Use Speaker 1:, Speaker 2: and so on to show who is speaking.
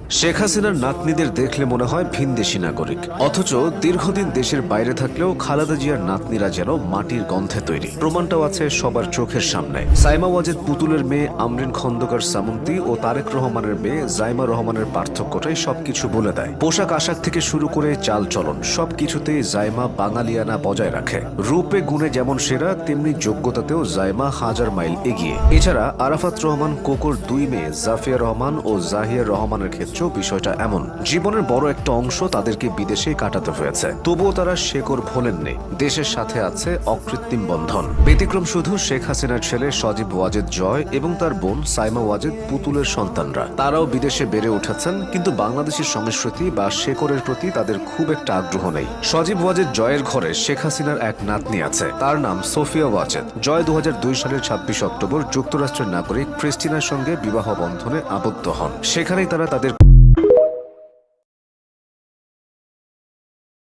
Speaker 1: শেখ হাসিনার নাতনিদের দেখলে মনে হয় ভিনদেশী নাগরিক, অথচ দীর্ঘদিন দেশের বাইরে থাকলেও খালেদা জিয়ার নাতনিরা যেন মাটির গন্ধে তৈরি। প্রমাণটাও আছে সবার চোখের সামনে। সাইমা ওয়াজেদ পুতুলের মেয়ে আমরিন খন্দকার সামন্তি ও তারেক রহমানের মেয়ে জাইমা রহমানের পার্থক্যটাই সবকিছু বলে দেয়। পোশাক আশাক থেকে শুরু করে চাল চলন সবকিছুতেই জাইমা বাঙালিয়ানা বজায় রাখে। রূপে গুণে যেমন সেরা, তেমনি যোগ্যতাতেও জাইমা হাজার মাইল এগিয়ে। এছাড়া আরাফাত রহমান কোকোর দুই মেয়ে জাফিয়া রহমান ও জাহিয়া রহমানের ক্ষেত্রে বিষয়টা এমন, জীবনের বড় একটা অংশ তাদেরকে বিদেশে কাটাতে হয়েছে, তবুও তারা শেকড় ভোলেননি। দেশের সাথে আছে অকৃত্রিম বন্ধন। ব্যতিক্রম শুধু শেখ হাসিনার ছেলে সজীব ওয়াজেদ জয় এবং তার বোন সাইমা ওয়াজেদ পুতুলের সন্তানরা। তারাও বিদেশে বেড়ে উঠেছেন, কিন্তু বাংলাদেশি সংস্কৃতি বা শেকড়ের প্রতি তাদের খুব একটা আগ্রহ নেই। সজীব ওয়াজেদ জয়ের ঘরে শেখ হাসিনার এক নাতনি আছে, তার নাম সোফিয়া ওয়াজেদ। জয় 2002 সালের 26 অক্টোবর যুক্তরাষ্ট্রের নাগরিক ক্রিস্টিনার সঙ্গে বিবাহ বন্ধনে আবদ্ধ হন। সেখানেই তারা তাদের